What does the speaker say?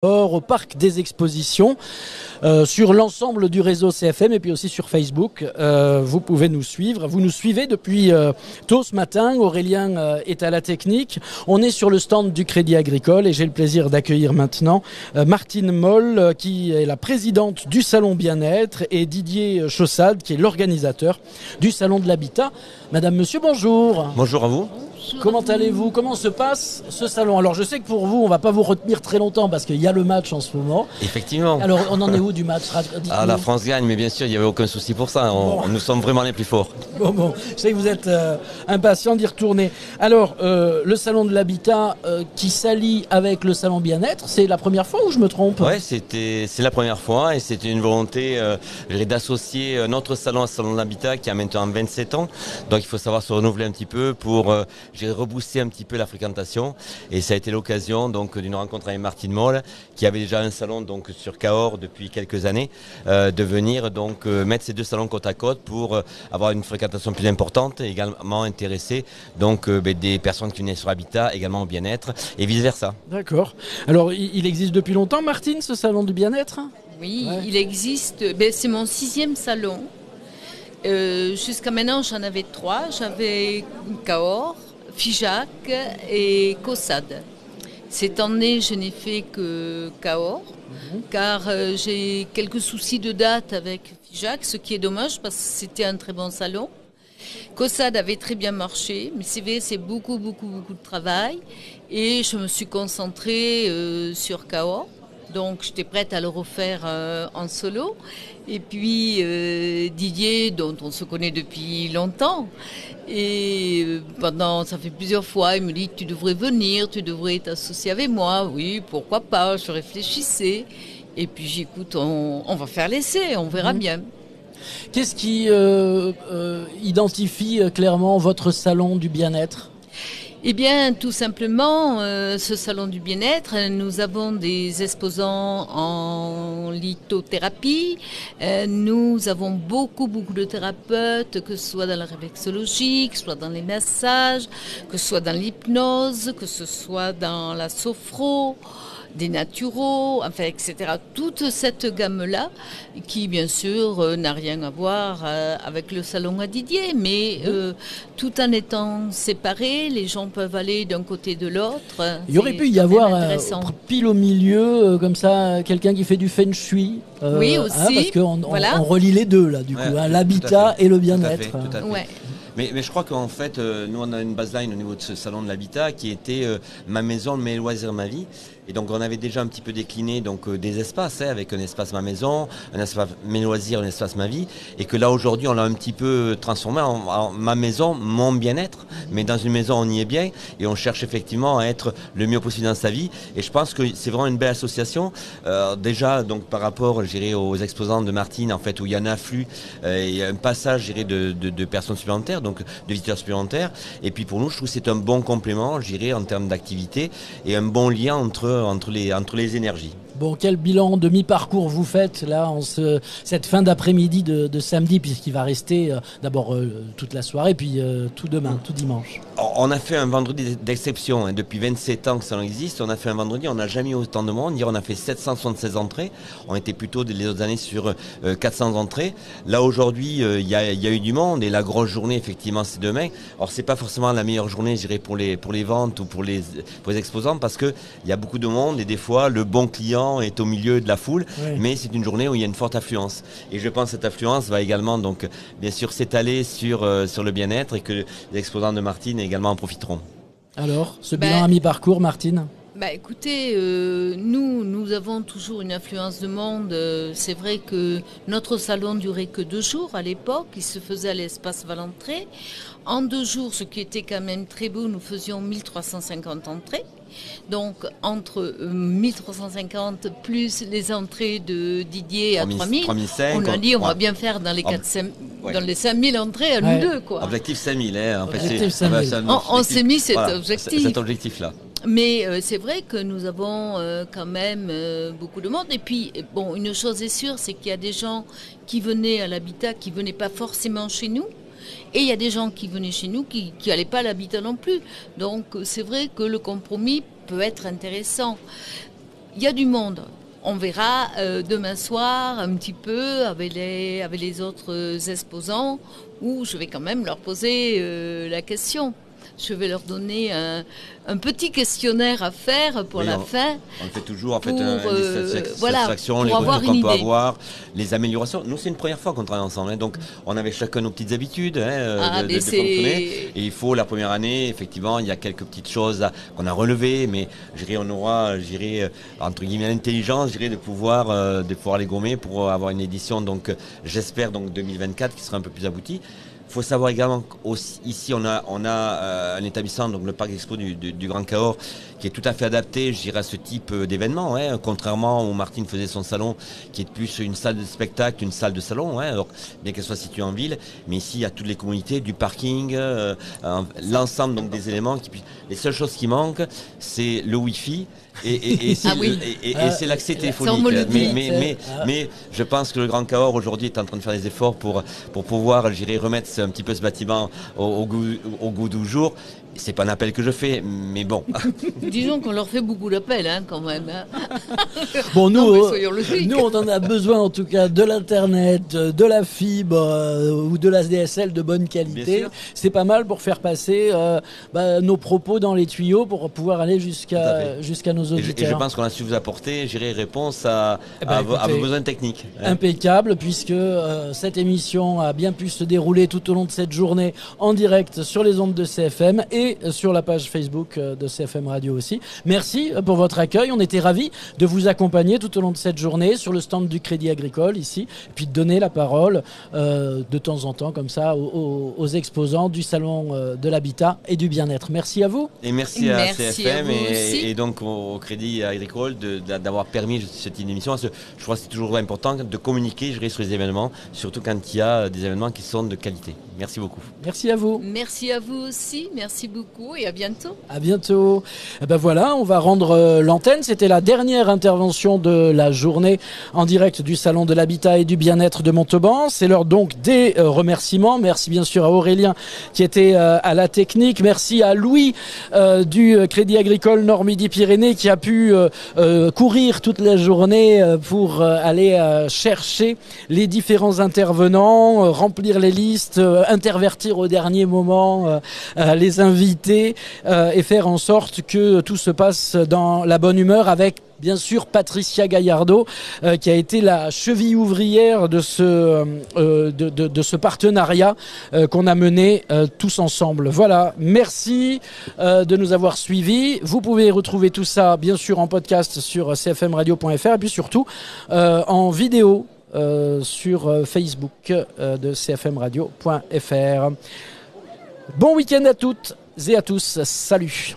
au parc des expositions, sur l'ensemble du réseau CFM et puis aussi sur Facebook. Vous pouvez nous suivre. Vous nous suivez depuis tôt ce matin. Aurélien est à la technique. On est sur le stand du Crédit Agricole et j'ai le plaisir d'accueillir maintenant Martine Moll, qui est la présidente du Salon Bien-être, et Didier Chaussade, qui est l'organisateur du Salon de l'Habitat. Madame, monsieur, bonjour. Bonjour à vous. Comment allez-vous? Comment se passe ce salon? Alors je sais que pour vous, on ne va pas vous retenir très longtemps parce qu'il y a le match en ce moment. Effectivement. Alors on en est où du match? La France gagne, mais bien sûr, il n'y avait aucun souci pour ça. Nous sommes vraiment les plus forts. Bon, je sais que vous êtes impatient d'y retourner. Alors, le salon de l'habitat qui s'allie avec le salon bien-être, c'est la première fois ou je me trompe? Oui, c'est la première fois et c'était une volonté d'associer notre salon au salon de l'habitat qui a maintenant 27 ans. Donc il faut savoir se renouveler un petit peu pour rebooster un petit peu la fréquentation. Et ça a été l'occasion donc d'une rencontre avec Martine Moll, qui avait déjà un salon donc sur Cahors depuis quelques années, de venir donc mettre ces deux salons côte à côte pour avoir une fréquentation plus importante et également intéresser donc des personnes qui venaient sur Habitat également au bien-être et vice versa. D'accord. Alors il existe depuis longtemps, Martine, ce salon du bien-être? Oui, ouais. Il existe. C'est mon 6e salon. Jusqu'à maintenant, j'en avais 3. J'avais Cahors, Figeac et Caussade. Cette année, je n'ai fait que Cahors, car j'ai quelques soucis de date avec Figeac, ce qui est dommage parce que c'était un très bon salon. Caussade avait très bien marché, mais c'est beaucoup de travail. Et je me suis concentrée sur Cahors. Donc j'étais prête à le refaire en solo. Et puis Didier, dont on se connaît depuis longtemps, et ça fait plusieurs fois, il me dit tu devrais venir, tu devrais t'associer avec moi. Oui, pourquoi pas, je réfléchissais. Et puis j'écoute, on va faire l'essai, on verra bien. Qu'est-ce qui identifie clairement votre salon du bien-être ? Eh bien, tout simplement, ce salon du bien-être, nous avons des exposants en lithothérapie, nous avons beaucoup de thérapeutes, que ce soit dans la réflexologie, que ce soit dans les massages, que ce soit dans l'hypnose, que ce soit dans la sophro, des naturaux, enfin, etc. Toute cette gamme-là, qui bien sûr n'a rien à voir avec le salon à Didier, mais tout en étant séparés, les gens peuvent aller d'un côté de l'autre. Il y aurait pu y avoir pile au milieu, comme ça, quelqu'un qui fait du feng shui. Oui, aussi. Parce qu'on on relie les deux, là, du coup, l'habitat et le bien-être. Tout à fait. Ouais. Mais je crois qu'en fait, nous, on a une baseline au niveau de ce salon de l'habitat qui était ma maison, mes loisirs, ma vie. Et donc, on avait déjà un petit peu décliné donc, des espaces, avec un espace ma maison, un espace mes loisirs, un espace ma vie. Et que là, aujourd'hui, on l'a un petit peu transformé en ma maison, mon bien-être. Mais dans une maison, on y est bien. Et on cherche effectivement à être le mieux possible dans sa vie. Et je pense que c'est vraiment une belle association. Déjà, donc, par rapport, je dirais, aux exposants de Martine, en fait, où il y a un afflux, il y a un passage, je dirais, de personnes supplémentaires, donc de visiteurs supplémentaires. Et puis pour nous, je trouve que c'est un bon complément, je dirais, en termes d'activité et un bon lien entre les énergies. Bon, quel bilan de mi-parcours vous faites là cette fin d'après-midi de samedi, puisqu'il va rester d'abord toute la soirée, puis tout demain, tout dimanche? On a fait un vendredi d'exception, hein. Depuis 27 ans que ça existe, on a fait un vendredi, on n'a jamais eu autant de monde. Hier, on a fait 776 entrées, on était plutôt les autres années sur 400 entrées. Là aujourd'hui, il y a eu du monde et la grosse journée effectivement c'est demain. Alors c'est pas forcément la meilleure journée, je dirais, pour les ventes ou pour les exposants, parce que il y a beaucoup de monde et des fois le bon client est au milieu de la foule, oui. Mais c'est une journée où il y a une forte affluence. Et je pense que cette affluence va également, donc, bien sûr, s'étaler sur le bien-être et que les exposants de Martine également en profiteront. Alors, ce bilan à mi-parcours, Martine ? Écoutez, nous avons toujours une affluence de monde. C'est vrai que notre salon durait que 2 jours à l'époque. Il se faisait à l'espace Valentré. En 2 jours, ce qui était quand même très beau, nous faisions 1350 entrées. Donc, entre 1350 plus les entrées de Didier à 3000, on a dit on va bien faire dans les 5000 entrées à nous deux, quoi. Objectif 5000, hein. On s'est mis cet objectif-là. Mais c'est vrai que nous avons quand même beaucoup de monde. Et puis, bon, une chose est sûre, c'est qu'il y a des gens qui venaient à l'habitat, qui ne venaient pas forcément chez nous. Et il y a des gens qui venaient chez nous qui n'allaient pas à l'habitat non plus. Donc c'est vrai que le compromis peut être intéressant. il y a du monde. On verra demain soir un petit peu avec les autres exposants où je vais quand même leur poser la question. Je vais leur donner un petit questionnaire à faire pour la fin. On le fait toujours, en fait, voilà, satisfaction, les retours qu'on peut avoir, les améliorations. Nous, c'est une première fois qu'on travaille ensemble. Donc, on avait chacun nos petites habitudes de fonctionner. Et il faut, la première année, effectivement, il y a quelques petites choses qu'on a relevées, mais on aura, entre guillemets, l'intelligence, de pouvoir les gommer pour avoir une édition, donc, j'espère, donc, 2024, qui sera un peu plus aboutie. Il faut savoir également qu'ici, on a un établissement, donc le parc expo du Grand Cahors, qui est tout à fait adapté, à ce type d'événement, contrairement où Martine faisait son salon, qui est plus une salle de spectacle, une salle de salon, alors, bien qu'elle soit située en ville. Mais ici, il y a toutes les communités, du parking, l'ensemble donc des éléments. Les seules choses qui manquent, c'est le Wi-Fi. Et c'est l'accès téléphonique. Mais je pense que le Grand Cahors aujourd'hui est en train de faire des efforts pour pouvoir, remettre un petit peu ce bâtiment au goût du jour. C'est pas un appel que je fais, mais bon. Disons qu'on leur fait beaucoup d'appels, quand même. Bon, nous, on en a besoin en tout cas de l'internet, de la fibre ou de la DSL de bonne qualité. C'est pas mal pour faire passer nos propos dans les tuyaux pour pouvoir aller jusqu'à nos auditeurs. Et je pense qu'on a su vous apporter, réponse à vos besoins techniques. Impeccable, puisque cette émission a bien pu se dérouler tout au long de cette journée en direct sur les ondes de CFM et sur la page Facebook de CFM Radio aussi. Merci pour votre accueil. On était ravis de vous accompagner tout au long de cette journée sur le stand du Crédit Agricole ici, et puis de donner la parole de temps en temps comme ça aux exposants du Salon de l'Habitat et du Bien-être. Merci à vous. Et merci à CFM et donc au Crédit Agricole d'avoir permis cette émission. Je crois que c'est toujours important de communiquer sur les événements, surtout quand il y a des événements qui sont de qualité. Merci beaucoup. Merci à vous. Merci à vous aussi. Merci beaucoup et à bientôt. À bientôt. Et ben voilà, on va rendre l'antenne. C'était la dernière intervention de la journée en direct du Salon de l'Habitat et du Bien-être de Montauban. C'est l'heure donc des remerciements. Merci bien sûr à Aurélien qui était à la technique. Merci à Louis du Crédit Agricole Nord-Midi-Pyrénées qui a pu courir toute la journée pour aller chercher les différents intervenants, remplir les listes, intervertir au dernier moment les invités et faire en sorte que tout se passe dans la bonne humeur avec bien sûr Patricia Gaillardo qui a été la cheville ouvrière de ce partenariat qu'on a mené tous ensemble. Voilà, merci de nous avoir suivis. Vous pouvez retrouver tout ça bien sûr en podcast sur cfmradio.fr et puis surtout en vidéo sur Facebook de cfmradio.fr. Bon week-end à toutes et à tous. Salut.